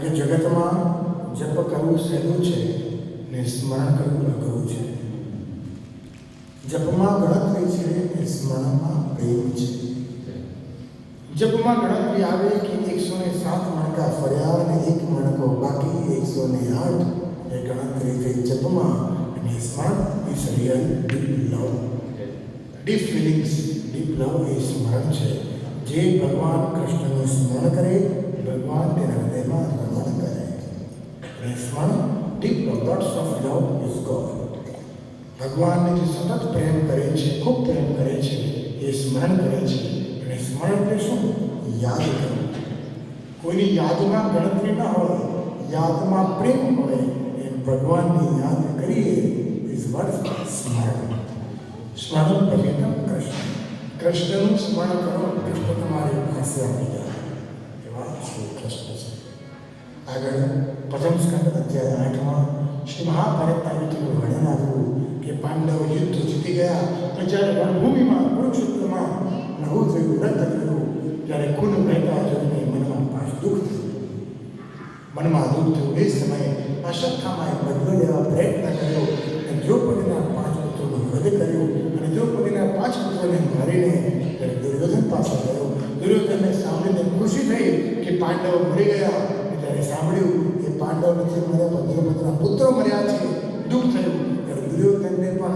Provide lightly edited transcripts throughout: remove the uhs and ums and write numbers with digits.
કારણ કે જગતમાં જપ કરવું સહેલું છે ને સ્મરણ કરવું અઘરું છે. જપમાં ગણતરી છે ને સ્મરણમાં પ્રેમ છે. જપમાં ગણતરી આવે કે 107 મણકા ફર્યા અને 1 મણકો બાકી 108 એ ગણતરી થઈ જપમાં. અને સ્મરણ is real deep love. Deep feelings, deep love એ સ્મરણ છે. જે ભગવાન કૃષ્ણનું સ્મરણ કરે ભગવાન તેના હૃદયમાં રમણ કરે. અને સ્મરણ deep lots of love is God. ભગવાનને જે સતત પ્રેમ કરે છે, ખૂબ પ્રેમ કરે છે, એ સ્મરણ કરે છે. અને સ્મરણ એટલે શું? યાદ કરવું. કોઈની યાદમાં ગણતરી ના હોય, યાદમાં પ્રેમ હોય, એ ભગવાનની યાદ કરીએ ઇઝ વોટ સ્મરણ. સ્મરણ પર્યટન કૃષ્ણ. કૃષ્ણનું સ્મરણ કરો, કૃષ્ણ તમારી પાસે આવી જાય. એવા શ્રી કૃષ્ણ છે. આગળ પ્રથમ સ્કંદ અધ્યાય 8માં શ્રી મહાભારતના યુદ્ધનું વર્ણન આવ્યું કે પાંડવો યુદ્ધ જીતી ગયા. તો જ્યારે રણભૂમિમાં કુરુક્ષેત્રમાં નવું થયું, રથ થયું, જ્યારે ખૂન વહેતા જોઈને મનમાં પાછું દુઃખ થયું. મનમાં દુઃખ થયું. એ સમયે અશ્વત્થામાએ બદલો લેવા પ્રયત્ન કર્યો અને દ્રૌપદીના 5 પુત્રોનું વધ કર્યું. અને દ્રૌપદીના 5 પુત્રોને મારીને ત્યારે દુર્યોધન પાસે ગયો. દુર્યોધનને સાંભળીને ખુશી થઈ કે પાંડવો મરી ગયા. ત્યારે સાંભળ્યું કે પાંડવ નથી મર્યા, પણ દ્રૌપદીના પુત્રો મર્યા છે. દુઃખ થયું. ત્યારે દુર્યોધનને પણ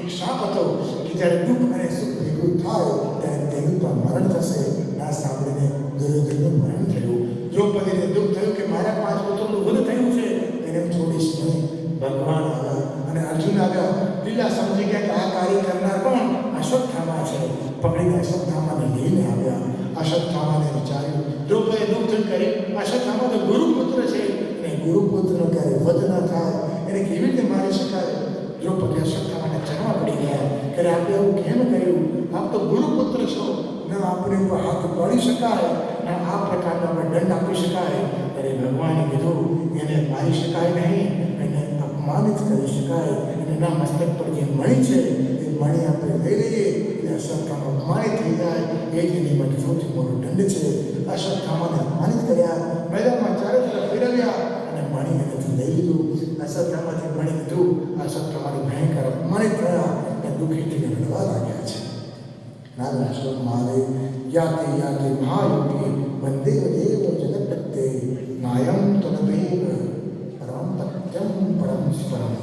એક શાપ હતો કે જ્યારે દુઃખ અને સુખ ભેગું થાય ત્યારે તેનું પણ મરણ થશે. ના સાંભળીને દુર્યોધનનું મરણ થયું. દ્રૌપદીને દુઃખ થયું કે મારા 5 પુત્રોનું વધ થયું છે, એને છોડીશ નહીં. ભગવાન આવ્યા અને અર્જુન આવ્યા. લીલા સમજી ગયા કે આ કાર્ય કરનાર કોણ? અશ્વત્થામા છે. પકડીને અશ્વત્થામાને લઈને આવ્યા. અશ્વત્થામાને વિચાર્યું, દ્રૌપદી દુઃખ થયું કરે, અશ્વત્થામા તો ગુરુપુત્ર છે અને ગુરુપુત્રનો ક્યારે વધ ન થાય, એને કેવી રીતે મારી શકાય? દ્રૌપદી અશ્વત્થામાને ચરવા પડી ગયા કે આપણે એવું કેમ કર્યું? આપ તો ગુરુપુત્ર છો, ન આપણે ઉપર હાથ પાડી શકાય, ન આ પ્રકારનો આપણે દંડ આપી શકાય. ત્યારે ભગવાને કીધું એને મારી શકાય નહીં, એને અપમાનિત કરી શકાય. એના મસ્તક પર જે મણી છે એ મણી આપણે લઈ લઈએ એટલે અશ્વત્થામા અપમાનિત થઈ જાય. એ જ એની માટે સૌથી મોટો દંડ છે. અશ્વત્થામાને અપમાનિત કર્યા, મેદાનમાં ચારે તરફ ફેરવ્યા અને મણી એનાથી લઈ લીધું. અશ્વત્થામાથી મણી લીધું. અશ્વત્થામાની ભયંકર અપમાનિત થયા અને દુઃખીથી રડવા લાગ્યા છે. નાના શ્લોકમાં આવે, યાતે યાતે મહાયોગી વંદે દેવ જગત્પતે નાયમ તનદેવ પરમ પત્યમ પરમ સ્વરમ.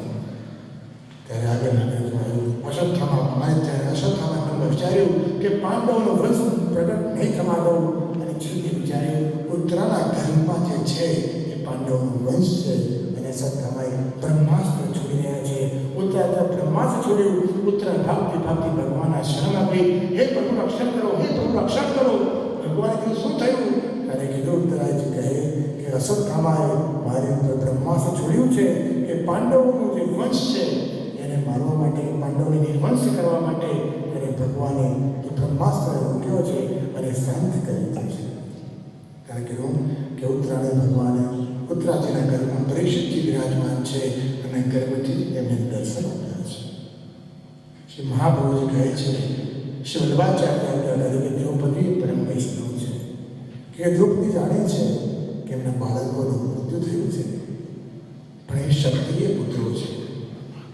ત્યારે આગળના ગ્રંથમાં આવ્યું, અશ્વત્થામા અપમાનિત થયા. અશ્વત્થામાએ વિચાર્યું કે પાંડવોનો વંશ પ્રગટ નહીં થવા દઉં. અને છેલ્લે વિચાર્યું ઉત્તરાના ઘરમાં જે છે એ પાંડવોનો વંશ છે. અને અશ્વત્થામાએ બ્રહ્માસ્ત્ર છોડી રહ્યા છે. ઉત્તરા બ્રહ્માસ્ત્ર છોડ્યું. ઉત્તરા ભાગતી ભાગતી ભગવાનના શરણ આપી, હે પ્રભુ રક્ષણ કરો, હે પ્રભુ રક્ષણ કરો. ભગવાને કીધું શું થયું? ત્યારે કીધું ઉત્તરાજી કહે કે અશ્વત્થામાએ મારી ઉપર બ્રહ્માસ્ત્ર છોડ્યું છે કે પાંડવોનો જે વંશ છે એને મારવા માટે, પાંડવોને નિર્વંશ કરવા માટે એને ભગવાને જે બ્રહ્માસ્ત્ર મૂક્યો છે અને શાંત કરી દીધો છે. કારણ કે ઉત્તરાને ભગવાને ઉત્તરાજીના ઘરમાં પરીક્ષિતજી વિરાજમાન છે અને ગર્ભથી એમને દર્શન આપ્યા છે. શ્રી મહાપ્રભુજી કહે છે, શ્રી વલ્લભાચાર્ય કે દ્રૌપદી પરમ વૈષ્ણવ છે. કે દ્રૌપદી જાણે છે કે એમના બાળકોનું મૃત્યુ થયું છે, પણ એ ક્ષત્રિય પુત્રો છે.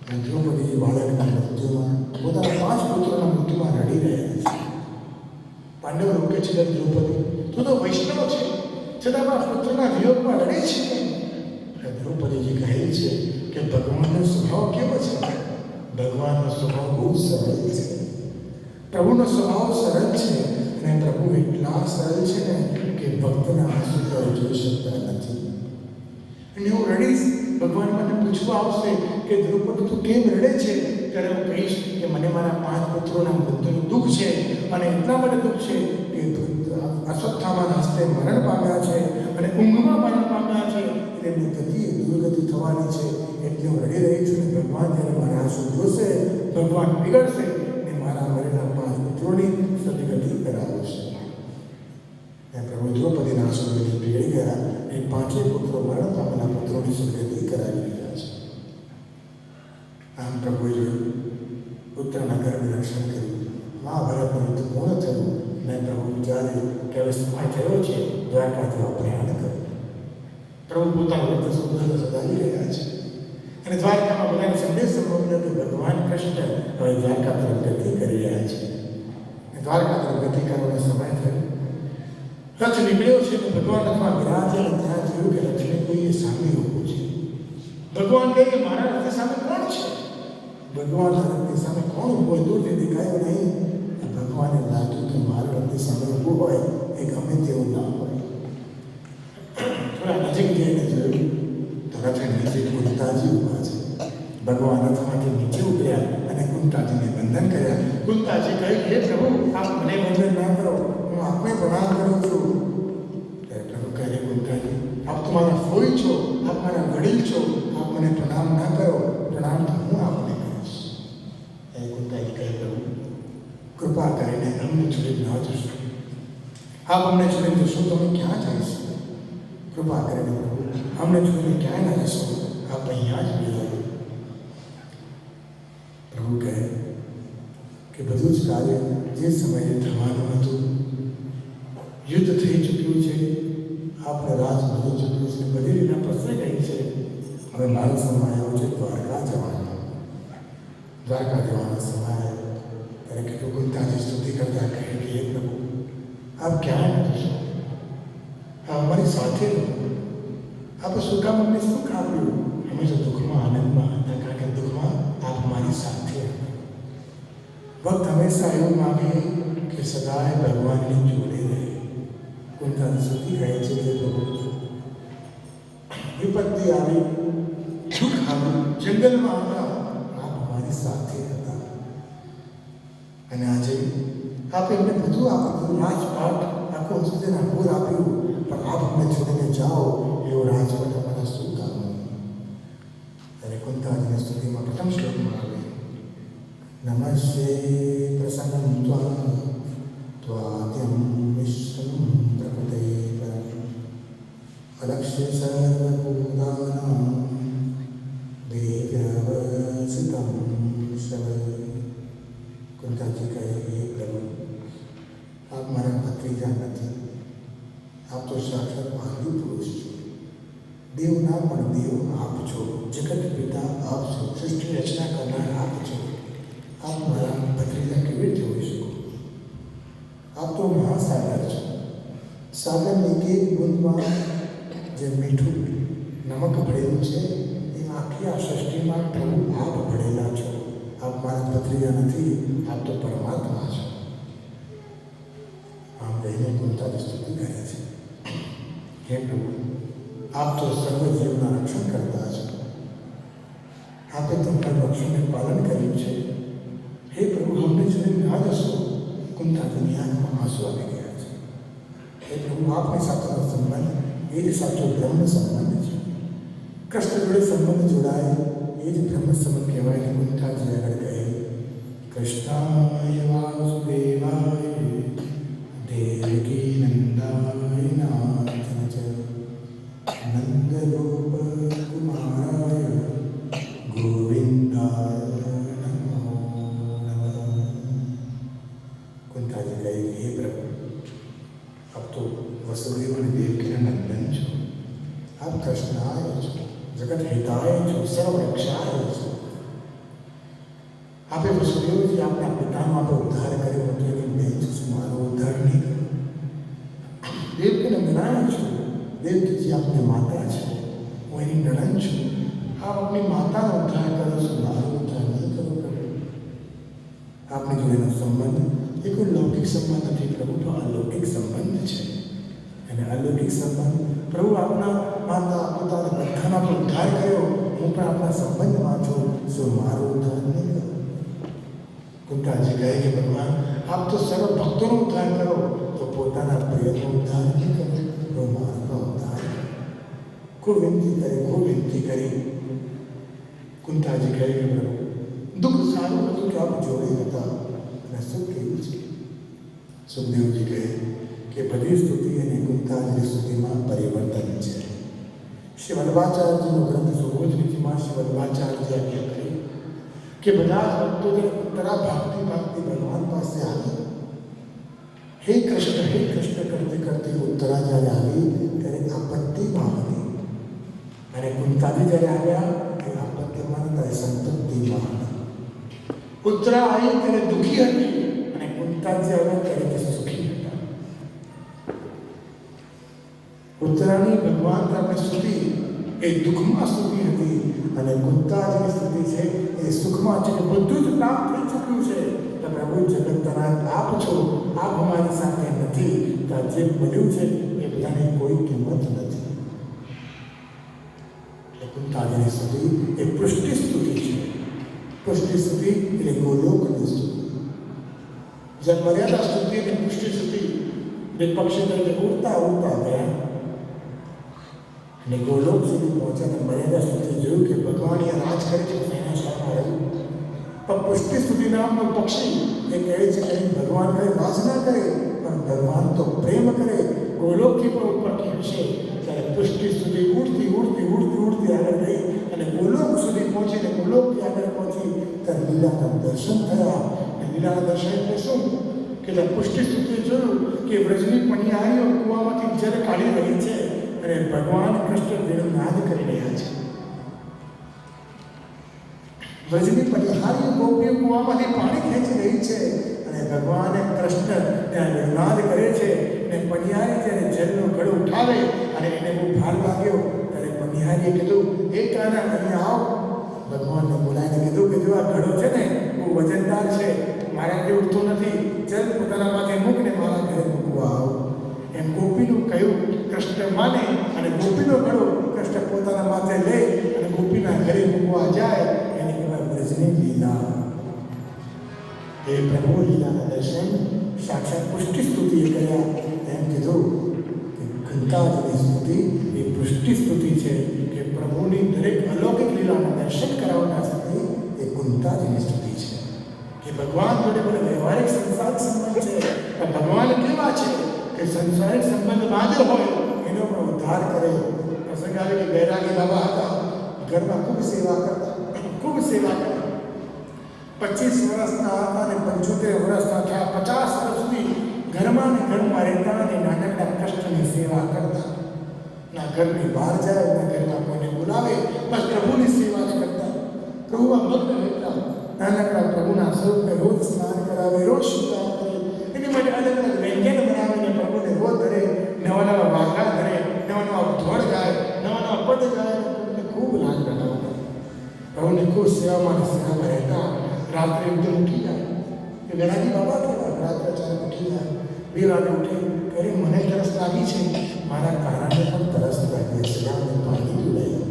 અને દ્રૌપદી બાળકના મૃત્યુમાં, પોતાના 5 પુત્રોના મૃત્યુમાં રડી રહ્યા છે. પાંડવ રોકે છે કે દ્રૌપદી તું તો વૈષ્ણવ છે, છતાં આપણા પુત્રના વિયોગમાં રડે છે. દ્રૌપદીજી કહે છે કે ભગવાનનો સ્વભાવ કેવો છે? ભગવાનનો સ્વભાવ બહુ સરળ છે. પ્રભુનો સ્વભાવ સરળ છે અને પ્રભુ એટલા સરળ છે ને કે ભક્તના આંસુ પર જોઈ શકતા નથી. અને હું રડીશ, ભગવાન મને પૂછવા આવશે કે દ્રૌપદી તું કેમ રડે છે? ત્યારે હું કહીશ કે મને મારા 5 પુત્રોના મૃત્યુનું દુઃખ છે અને એટલા માટે દુઃખ છે કે અશ્વત્થામાના હસ્તે મરણ પામ્યા છે અને ઊંઘમાં મરણ પામ્યા છે. એમની ગતિ દુર્ગતિ થવાની છે એટલે હું રડી રહી છું. અને ભગવાન જ્યારે મારા આંસુ જોશે, ભગવાન બિગડશે અને મારા મરેલા 5 પુત્રોની સદગતિ કરાવશે. અને પ્રભુ દ્રૌપદીના આંસુ પીગળી ગયા. એ 5 પુત્રો મરણ પામેલા પુત્રોની સદગતિ કરાવી રહ્યા છે. આમ પ્રભુએ જોયું, પુત્રના ગર્ભ રક્ષણ કર્યું. મહાભારતનું યુદ્ધ પૂર્ણ થયું અને પ્રભુ જ્યારે કે હવે સમય થયો છે દ્વારકાથી પ્રયાણ કર્યું. પ્રભુ પોતાના વૃદ્ધ સુંદર સદાવી રહ્યા છે. અને દ્વારકામાં બધાને સંદેશ મોકલ્યો કે ભગવાન કૃષ્ણ હવે દ્વારકા તરફ ગતિ કરી રહ્યા છે. દ્વારકા તરફ ગતિ કરવાનો સમય થયો. રથ નીકળ્યો છે તો ભગવાન રથમાં બિરાજે અને ત્યાં જોયું કે રથને કોઈએ સામે ઊભું છે. ભગવાન કહે કે મારા રથની સામે કોણ છે? ભગવાન રથની સામે કોણ ઊભું હોય દૂરથી દેખાયું નહીં. ભગવાને લાગ્યું કે મારા રથની સામે ઊભું હોય એ ગમે તેવું ના હોય. થોડા નજીક જઈને જોયું તો રથ નીચે કુંતાજી ઊભા છે. ભગવાન રથમાંથી નીચે ઉતર્યા અને કુંતાજીને વંદન કર્યા. કુંતાજી કહે હે પ્રભુ આપ મને વંદન ના કરો, હું આપને પ્રણામ કરું છું. ત્યારે પ્રભુ કહે કુંતાજી આપ તો મારા ફોઈ છો, આપ મારા વડીલ છો, આપ મને પ્રણામ ના કરો, પ્રણામ તો હું આપને કરીશ. એ કુંતાજી કહે પ્રભુ કૃપા કરીને અમને છોડી ના જશો, આપ અમને છોડી જશો તો અમે ક્યાં જઈશું? કૃપા કરીને પ્રભુ અમને છોડીને ક્યાંય ના જશો, આપ અહીંયા જ બોલાવો. પ્રભુ કહે કે બધું જ કાર્ય જે સમયે થવાનું હતું યુદ્ધ થઈ ચૂક્યું છે, આપણે રાજ મળી ચૂક્યું છે, બધી રીતના પ્રસરી ગઈ છે. હવે મારો સમય આવ્યો છે દ્વારકા જવાનો. દ્વારકા જવાનો સમય આવ્યો ત્યારે કેટલું કુંતાજી સ્તુતિ કરતા કહે કે હે પ્રભુ આપ ક્યાં નથી, આપ અમારી સાથે રહો. આપણે શું કામ અમને સુખ આપ્યું? અમે તો દુઃખમાં આનંદમાં હતા, કારણ કે દુઃખમાં આપ મારી સાથે હતા. ભક્ત હંમેશા એવું માગે કે સદાય ભગવાનની જોડે રહે. કુંતાજી સ્તુતિ કહે છે કે પ્રભુ વિપત્તિ આવી, દુઃખ આવ્યું, જંગલમાં હતા, આપ અમારી સાથે હતા. અને આજે આપે એમને બધું આપ્યું, રાજપાટ આખું સુધી અનુકૂળ આપ્યું, પણ આપ અમને છોડીને જાઓ એવો રાજપાટ અમારા શું કામ? અને કુંતાજીની સ્તુતિમાં પ્રથમ શ્લોકમાં આવે નમસ્તે પ્રસન્નમ ત્વાદ્યમ વિશ્વમ પ્રકૃતે અલક્ષ્ય સર્વભૂતાનાં દેવ્યવસિતમ શવ. કુંતાજી કહે હે પ્રભુ આપ મારા ભત્રીજા નથી, આપ તો સાક્ષાત આદિ પુરુષ છો, દેવના પણ દેવ આપ છો, જગત પિતા આપ છો, સૃષ્ટિ રચના કરનાર આપ છો. આપ મારા ભત્રીજા કેવી રીતે હોઈ શકો? આપ તો મહાસાગર છો. સાગરની એક એક બૂંદમાં જે મીઠું નમક ભરેલું છે એ આખી આ સૃષ્ટિમાં પ્રભુ આપ ભરેલા છો. આપ મારા ભત્રીજા નથી, આપ તો પરમાત્મા છો. આમ કહીને કુંતાજી સ્તુતિ કરે છે હે પ્રભુ આપ તો સર્વ જીવના રક્ષણ કરતા છો, આપે તમારા રક્ષણને પાલન કર્યું છે. હે પ્રભુ અમને જોઈને ના જશો. કુંતાજીની આંખમાં આંસુ આવી ગયા છે. હે પ્રભુ આપની સાથેનો સંબંધ એ જ સાચો બ્રહ્મ સંબંધ છે. કૃષ્ણ જોડે સંબંધ જોડાય એ જ બ્રહ્મ સંબંધ કહેવાય. ને કુંતાજી આગળ કહે કૃષ્ણાય વાસુદેવાય દેવકી નંદાય નાથન ચ નંદગોપ કુમારાય ગોવિંદાય નમો નમઃ. કુંતાજી કહે હે પ્રભુ આપ તો વસુદેવ અને દેવકીના નંદન છો, આપ કૃષ્ણાય છો, જગત હિતાય છો, સર્વ રક્ષાય છો. આપે વસુદેવજી આપના પિતાનો આપણે ઉદ્ધાર કર્યો હતો એની બેન છું, મારો ઉદ્ધાર નહીં કર્યો. દેવકીને નરાયણ છું, દેવકીજી આપની માતા છે, હું એની નણંદ છું. આપ આપની માતાનો ઉદ્ધાર કરો છો, મારો ઉદ્ધાર નહીં કરો પ્રભુ. આપની જોડેનો સંબંધ એ કોઈ લૌકિક સંબંધ નથી પ્રભુ, તો અલૌકિક સંબંધ છે. અને અલૌકિક સંબંધ પ્રભુ આપના માતા પિતાને બધાના પર ઉદ્ધાર કર્યો, હું પણ આપણા સંબંધમાં છું, શું મારો ઉદ્ધાર નહીં કરો? કુંતાજી કહે કે ભગવાન આપ તો સર્વ ભક્તોનો ઉદ્ધાર કરો, તો પોતાના પ્રિયનો ઉદ્ધાર નહીં કરો, તો મારો ઉદ્ધાર કરો. ખૂબ વિનંતી કરી કુંતાજી કહે કે પ્રભુ દુઃખ સારું હતું કે આપ જોડે હતા, અને સુખ કેવું છે? સુખદેવજી કહે કે બધી સ્તુતિ અને કુંતાજીની સ્તુતિમાં પરિવર્તન છે. શ્રી વલ્લભાચાર્યજીનો ગ્રંથ સુબોધનીતિમાં શ્રી વલ્લભાચાર્યજી આજ્ઞા કરી કે બધા જ ભક્તો તરા ભાગતી ભગવાન પાસે આવી. હે કૃષ્ણ કરતે કરતે ઉત્તરા જ્યારે આવી ત્યારે આપત્તિમાં હતી. કુંતાજી જ્યારે આવ્યા એ આપત્તિમાં હતા, એ સંતતિમાં હતા. ઉત્તરા આવી ત્યારે દુઃખી હતી અને કુંતાજી આવ્યા ત્યારે તે સુખી હતા. ઉત્તરાની ભગવાન સામે સ્તુતિ એ દુઃખમાં સ્તુતિ હતી અને કુંતાજીની સ્તુતિ છે એ સુખમાં છે કે બધું જ પ્રાપ્ત થઈ ચૂક્યું છે તો પ્રભુ જગતનાથ આપ છો, આપ અમારી સાથે નથી તો જે મળ્યું છે એ બધાની કોઈ કિંમત નથી. એટલે કુંતાજીની સ્તુતિ એ પૃષ્ટિ સ્તુતિ છે. પૃષ્ટિ સ્તુતિ એટલે ગોલોકની સ્તુતિ. જે મર્યાદા સ્તુતિ અને પૃષ્ટિ સ્તુતિ બે પક્ષી તરીકે ઉડતા ઉડતા ગયા અને ગોલોક સુધી પહોંચ્યા. મર્યાદા સ્તુતિ જોયું કે ભગવાન એ રાજ કરે છે એના શામાં રહ્યું. પણ પુષ્ટિ સ્તુતિ નામનું પક્ષી એ કહે છે કે ભગવાન કઈ રાજ ના કરે પણ ભગવાન તો પ્રેમ કરે. ગોલોકથી પણ ઉપર ખેંચશે ત્યારે પુષ્ટિ સ્તુતિ ઉડતી ઉડતી ઉડતી ઉડતી આગળ ગઈ અને ગોલોક સુધી પહોંચીને ગોલોકથી આગળ પહોંચી ત્યારે લીલાના દર્શન થયા. અને લીલાના દર્શન એટલે શું કે પુષ્ટિ સ્તુતિ જોયું કે વ્રજની પણિયારીઓ કૂવામાંથી જળ કાઢી રહી છે અને ભગવાન કૃષ્ણ વેણુનાદ કરી રહ્યા છે. વ્રજની પણિહારીઓ ગોપીઓ કૂવામાંથી પાણી ખેંચી રહી છે અને ભગવાન કૃષ્ણ ત્યાં વેણુનાદ કરે છે. અને પણિહારી જ્યારે જળનો ઘડો ઉઠાવે અને એને બહુ ભાર લાગ્યો ત્યારે પણિહારીએ કીધું એ કાના અહીંયા આવ. ભગવાનને બોલાવીને કીધું કે જો આ ઘડો છે ને બહુ વજનદાર છે, મારાથી ઉઠતો નથી, જલ પોતાના માથે મૂકને મારા ઘરે મૂકવા આવ. એમ ગોપીનું કહ્યું કૃષ્ણ માને અને ગોપીનો ઘડો કૃષ્ણ પોતાના માથે લે અને ગોપીના ઘરે મૂકવા જાય એને કહેવાય વ્રજની લીલા. એ પ્રભુ લીલાના દર્શન સાક્ષાત પુષ્ટિ સ્તુતિએ કર્યા. એમ કીધું કે ઘંટાજીની સ્તુતિ એ પુષ્ટિ સ્તુતિ છે કે પ્રભુની દરેક અલૌકિક લીલાના દર્શન કરાવનાર સ્તુતિ એ કુંતાજીની સ્તુતિ છે કે ભગવાન જોડે મને વ્યવહારિક સંસારિક સંબંધ છે પણ ભગવાન કેવા છે કે સંસારિક સંબંધ બાંધ્યો હોય એનો પણ ઉદ્ધાર કરે. પ્રસંગ આવે કે બૈરાગી બાબા હતા, ઘરમાં ખૂબ સેવા કરતા, ખૂબ સેવા કરતા. 25 વર્ષના હતા અને 75 વર્ષના થયા, 50 વર્ષ સુધી ઘરમાં ને ઘરમાં રહેતા અને નાનકડા કષ્ટની સેવા કરતા. ના ઘરની બહાર જાય ના ઘરમાં કોઈને બોલાવે, બસ પ્રભુની સેવા જ કરતા. પ્રભુમાં મગ્ન રહેતા. નાનકડા પ્રભુના સ્વરૂપને રોજ સ્નાન કરાવે, રોજ શૃંગાર કરે, એની માટે અલગ અલગ વ્યંજન બનાવીને પ્રભુને રોજ ધરે, નવા નવા વાઘા ધરે, નવા નવા ધોળ ગાય, નવા નવા પદ ગાય. પ્રભુને ખૂબ લાગ બનાવતા. પ્રભુને ખૂબ સેવામાં સેવામાં રહેતા. રાત્રે એકદમ ઉઠી જાય એ વેરાગી બાબા કેવા રાત્રે અચાનક ઉઠી જાય, 2 વાગે ઉઠે ત્યારે મને તરસ લાગી છે, મારા કારણે પણ તરસ લાગી છે, મને પાણી પીવડાવી.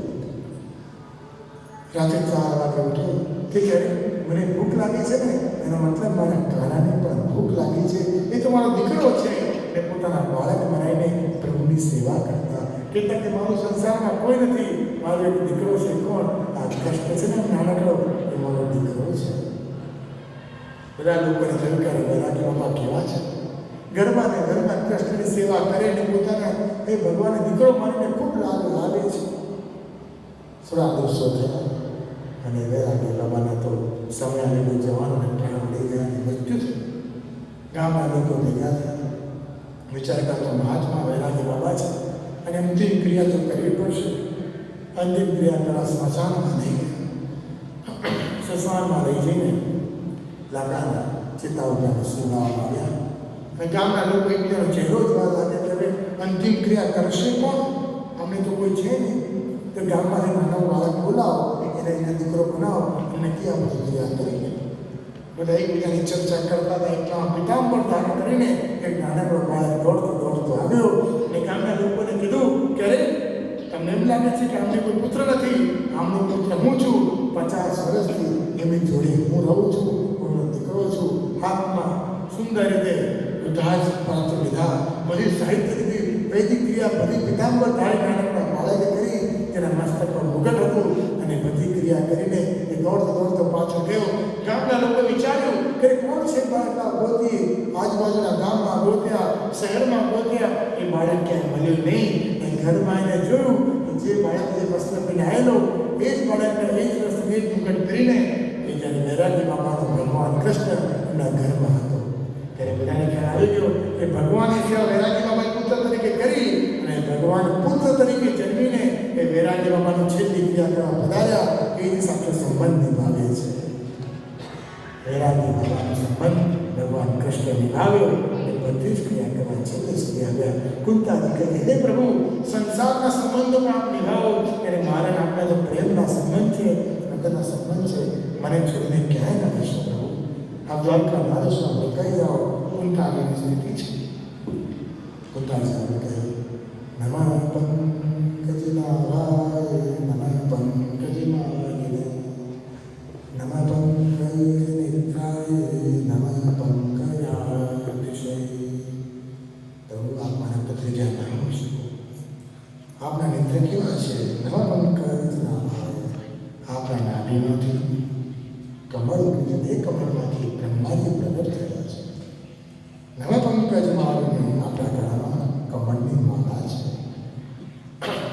રાત્રે 4 વાગે ઉઠે કે ત્યારે મને ભૂખ લાગી છે ને એનો મતલબ મારા કારણે પણ ભૂખ લાગી છે, એ તો મારો દીકરો છે. એ પોતાના બાળક બનાવીને પ્રભુની સેવા કરતા. કહેતા કે મારો સંસારમાં કોઈ નથી, મારો એક દીકરો છે. કોણ? આ કૃષ્ણ છે ને નાનકડો, એ મારો દીકરો છે. બધા લોકોને થયું કે વૈરાગી બાબા કેવા છે, ઘરમાં ને ઘરમાં કૃષ્ણની સેવા કરે ને પોતાના એ ભગવાનનો દીકરો માનીને ખૂબ લાભ લાવે છે. થોડા દિવસો થયા અને વૈરાગી બાબાના તો સમય આવીને જવાના પ્રાણ લઈ ગયા અને મૃત્યુ થયું. ગામના લોકો ભેગા થયા, વિચારતા તો મહાત્મા વૈરાગી બાબા છે અને અંતિમ ક્રિયા તો કરવી પડશે. અંતિમ ક્રિયા કરવા સ્મશાનમાં લઈ ગયા. સ્મશાનમાં લઈ જઈને લાકડાના ચિત્તા ઉપર સુનાવવામાં આવ્યા અને ગામના લોકો એકબીજાનો ચહેરો જોવા લાગે કે હવે અંતિમ ક્રિયા કરશે કોણ? અમને તો કોઈ છે નહીં. તો ગામમાંથી નાનો બાળક બોલાવો, એને એના દીકરો બનાવો અને ક્યાં બધી ક્રિયા કરીને બધા એકબીજાની ચર્ચા કરતા હતા. એટલા પિતાંબર ધારણ કરીને એક નાનકડો બાળક દોડતો દોડતો આવ્યો અને ગામના લોકોને કીધું કે અરે તમને એમ લાગે છે કે અમને કોઈ પુત્ર નથી, આમનો પુત્ર હું છું. 50 વર્ષથી એમની જોડે હું રહું છું, દીકરો છું. હાથમાં સુંદર રીતે ઉદ્ધાર પાત્ર લીધા, બધી સાહિત્ય લીધી, વૈદિક ક્રિયા બધી પિતાંબર ધારી નાનકડા બાળકે કરી. તેના મસ્તક પર મુગટ હતું અને બધી ક્રિયા કરીને એ દોડતો દોડતો પાછો ગયો. ગામના લોકો વિચાર્યું કે કોણ છે બાળકના ગોતીએ, આજુબાજુના ગામમાં ગોત્યા, શહેરમાં ગોત્યા, એ બાળક ક્યાંય મળ્યું નહીં. એ ઘરમાં એને જોયું જે બાળક જે વસ્ત્ર પીને આવેલો એ જ બાળકને એ જ વસ્ત્ર એ જ મુગટ કરીને એ જ્યારે વૈરાગી બાબાનો ભગવાન કૃષ્ણ એમના ઘરમાં હતો ત્યારે બધાને ખ્યાલ આવી ગયો કે ભગવાનની સેવા વૈરાગી બાબાએ પુત્ર તરીકે કરી અને ભગવાન પુત્ર તરીકે જન્મીને એ વૈરાગી બાબાનું છેલ્લી ક્રિયા કરવા પધાર્યા એની સાથે સંબંધ નિભાવે છે. વૈરાગી બાબાનો સંબંધ ભગવાન કૃષ્ણ નિભાવ્યો એ બધી જ ક્રિયા કરવા છેલ્લે સુધી આવ્યા. કુંતાજી કહે હે પ્રભુ, સંસારના સંબંધોમાં આપ નિભાવો ત્યારે મારા આપણા તો પ્રેમના સંબંધ છે, નગરના સંબંધ છે, મને છોડીને ક્યાંય ન જશો પ્રભુ. આપ દ્વારકા નારેશમાં રોકાઈ જાઓ. કુંતાજીની સ્થિતિ છે. કુંતાજી સાહેબ કહે નમઃ પંકજનાભાય નમઃ પંકજમાલિને નમઃ પંકજનેત્રાય નમઃ પંકજાતિશય. તો આપ મારા ભત્રીજા નામ શકો. આપના નેત્ર કેવા છે? નમઃ પંકજનાભાય. આપણા નાભીમાંથી કમળ એ કમળમાંથી બ્રહ્માજી પ્રગટ થયા છે. નમઃ પંકજમાલિને. આપણા ગળામાં કમળની માળા છે.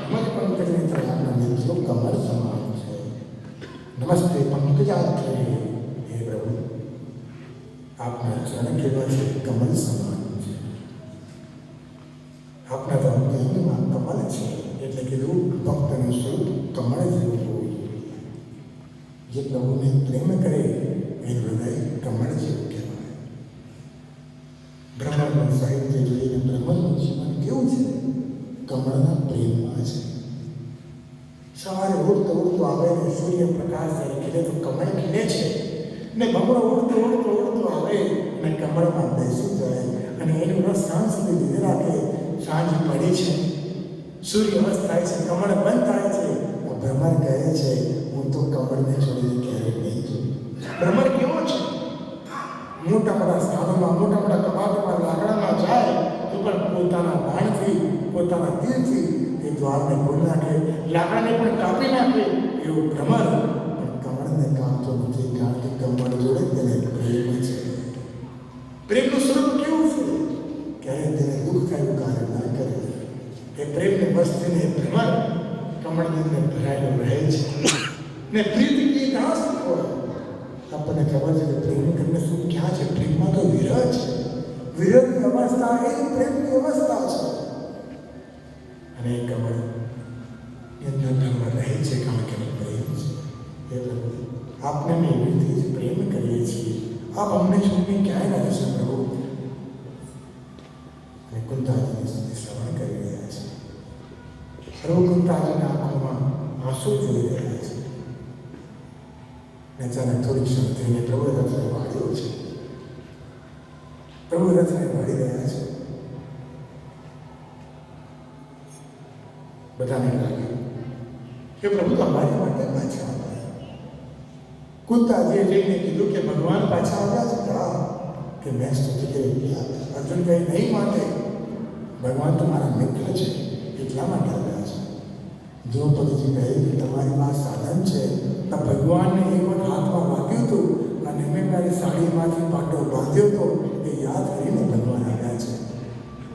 નમઃ પંકજનેત્ર. આપણા નેત્રો કમળ સમાન છે. નમસ્તે પંકજાત્રે. હે પ્રભુ, આપના ચરણ કેવા છે? કમળ સમાન છે. આપના તો અંગમાં કમળ છે એટલે કે રૂપ ભક્તનું સ્વરૂપ કમળ જેવું હોવું જોઈએ. જે પ્રભુને પ્રેમ કરે એનું હૃદય કમળ જેવું કહેવાય. બ્રહ્મનું સાહિત્ય જોઈને બ્રહ્મનું જીવન કેવું છે? કમળના પ્રેમમાં છે. સવારે ઉડતો ઉડતો આવે ને સૂર્યપ્રકાશ જ્યારે ખીલે તો કમળ ખીલે છે ને ભમરો ઉડતો ઉડતો ઉડતો આવે ને કમળમાં બેસી જાય અને એનું રસ સાંજ સુધી લીધે રાખે. સાંજ પડે છે, સૂર્ય અસ્ત થાય છે, કમળ બંધ થાય છે. ભ્રમર કહે છે હું તો કમળને છોડીને ક્યારેય નહીં જોઉં. ભ્રમર કેવો છે? મોટા મોટા સ્થાનોમાં, મોટા મોટા કબાટમાં, લાકડામાં જાય તો પણ પોતાના બાણથી, પોતાના તીરથી એ દ્વારને ખોલી નાખે, લાકડાને પણ કાપી નાખે. એવું ભ્રમર પણ કમળને કાપતો નથી, કારણ કે કમળ જોડે તેને પ્રેમ છે. પ્રેમનું સ્વરૂપ કેવું છે? ક્યારે તેને દુઃખ થયું કાર્ય ના કરે. એ પ્રેમને વસ્તીને ભ્રમર કમળની અંદર ભરાયેલો રહે છે ને પ્રીત કી દાસ હોય. આપણને ખબર છે કે પ્રેમ કરીને શું ક્યાં છે? પ્રેમમાં તો વિરહ છે. વિરહની અવસ્થા એ પ્રેમની અવસ્થા છે. અને એ કમળ એની અંદરમાં રહે છે કારણ કે પ્રેમ છે. એ પ્રભુ, આપને અમે એવી રીતે જ પ્રેમ કરીએ છીએ. આપ અમને છોડીને ક્યાંય ના જશો પ્રભુ. અને કુંતાજીની સુધી શ્રવણ કરી રહ્યા છે. પ્રભુ કુંતાજીના આંખોમાં આંસુ જોઈ રહ્યા છે. અચાનક થોડી ક્ષણ થઈને પ્રભુ રથને વાળ્યો છે. પ્રભુ રથને વાળી રહ્યા છે. બધાને લાગ્યું કે પ્રભુ તો અમારી માટે પાછા આવ્યા. કુંતાજીએ જઈને કીધું કે ભગવાન પાછા આવ્યા છે. હા, કે મેં સ્તુતિ કરી. અર્જુન કહે નહીં માટે, ભગવાન તો મારા મિત્ર છે એટલા માટે આવ્યા છે. દ્રૌપદીજી કહે કે તમારી પાસે સાધન છે. તો ભગવાનને એક વખત હાથમાં વાગ્યું હતું અને મેં મારી સાડીમાંથી પાટો બાંધ્યો હતો એ યાદ કરીને ભગવાન આવ્યા છે.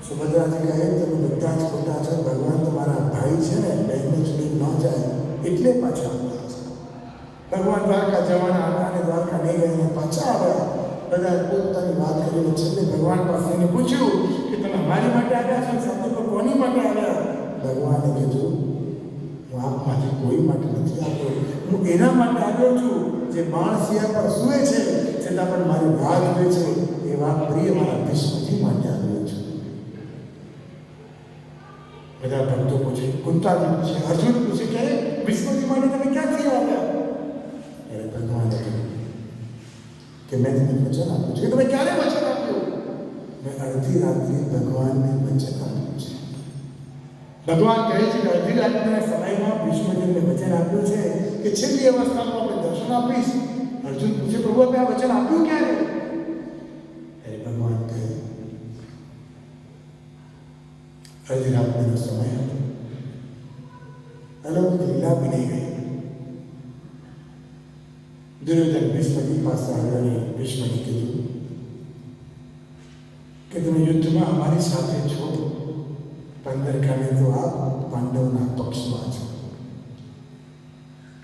સુભદ્રાજી કહે તમે બધા જ ખોટા છે. ભગવાન તો મારા ભાઈ છે ને, બહેનને છોડી ન જાય એટલે પાછા આવ્યા છે. ભગવાન દ્વારકા જવાના હતા અને દ્વારકા નહીં ગઈને પાછા આવ્યા. બધા પોતાની વાત કરીને છેલ્લે ભગવાન પાસે એને પૂછ્યું કે તમે મારી માટે આવ્યા છો? સાથે તો કોની માટે આવ્યા? ભગવાને કીધું હું આપમાંથી કોઈ માટે નથી આવ્યો. હું એના માટે આવ્યો છું જે બાણ સિંહ પર સૂએ છે છતાં પણ મારી રાહ જુએ છે. એવા પ્રિય મારા ભીષ્મજી માટે આવ્યો છું. બધા ભક્તો પૂછે, કુંતાજી પૂછે, અર્જુન પૂછે કે ભીષ્મજી માટે તમે ક્યાંથી આવ્યા? ત્યારે ભગવાને કહ્યું કે મેં તમને વચન આપ્યું છે. કે તમે ક્યારે વચન આપ્યું? મેં અડધી રાત્રિ ભગવાનને વચન આપ્યું છે. ભગવાન કહે છે કે અડધી રાત્રિના સમયમાં ભીષ્મજીને વચન આપ્યું છે કે છેલ્લી અવસ્થામાં આપણે દર્શન આપીશ. અર્જુન પૂછે પ્રભુ આપણે આ વચન આપ્યું ક્યારે? ત્યારે ભગવાન કહે અડધી રાત્રિનો સમય હતો. અલૌકિક લીલા બની ગઈ. દુર્યોધન ભીષ્મજી પાસે આવ્યો અને ભીષ્મજી કીધું કે તમે યુદ્ધમાં અમારી સાથે છો. 15 કાલે તો આપ પાંડવના પક્ષમાં છો.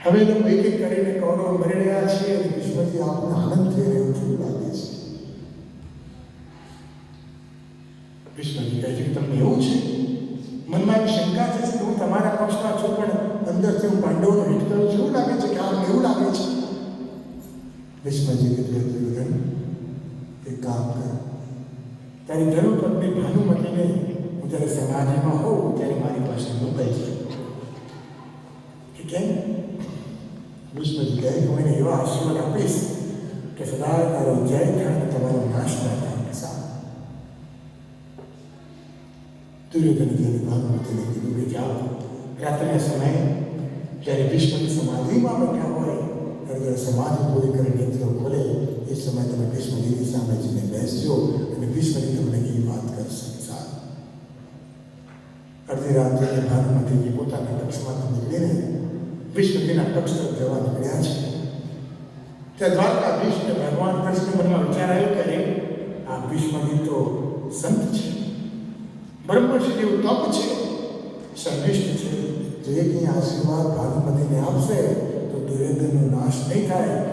હવે તો એક એક કરીને કૌરવ મરી રહ્યા છે અને ભીષ્મજી આપને આનંદ થઈ રહ્યો છે લાગે છે. ભીષ્મજી કહે છે કે તમને એવું છે, મનમાં એવી શંકા છે કે હું તમારા પક્ષમાં છું પણ અંદરથી વર્ષથી હું પાંડવોનો હિત કરું છું, એવું લાગે છે કે આ એવું લાગે છે. ભીષ્મજી કીધું, દુર્યોધન એક કામ કર, તારી ધર્મપત્ની ભાનુમતીને હું જ્યારે સમાધિમાં હોઉં ત્યારે મારી પાસે મોકલજે. કે કેમ? ભીષ્મજી કહે હું એને એવા આશીર્વાદ આપીશ કે સદા તારો જય થાય અને તમારો નાશ ના થાય. દુર્યોધન જ્યારે ભાનુમતીને કીધું કે જાઓ, રાત્રિના સમયે જ્યારે ભીષ્મની સમાધિમાં બેઠા હોય ત્યારે સમાધિ પૂરી કરી નેત્રો ખોલે એ સમયે તમે ભીષ્મજીની સામે જઈને બેસજો અને ભીષ્મજી તમને એ વાત કરશે. સારું. અડધી રાત્રે ભાનુમતીજી પોતાના પક્ષમાંથી નીકળીને ભીષ્મજીના પક્ષ તરફ જવા નીકળ્યા છે. ત્યાં દ્વારકાધીશને ભગવાન કૃષ્ણ મનમાં વિચાર આવ્યો કે અરે આ ભીષ્મજી તો સંત છે, બ્રહ્મર્ષિ જેવું તપ છે, સંનિષ્ઠ છે, જો એક આશીર્વાદ ભાનુમતીને આપશે તો દુર્યોધનનો નાશ નહીં થાય.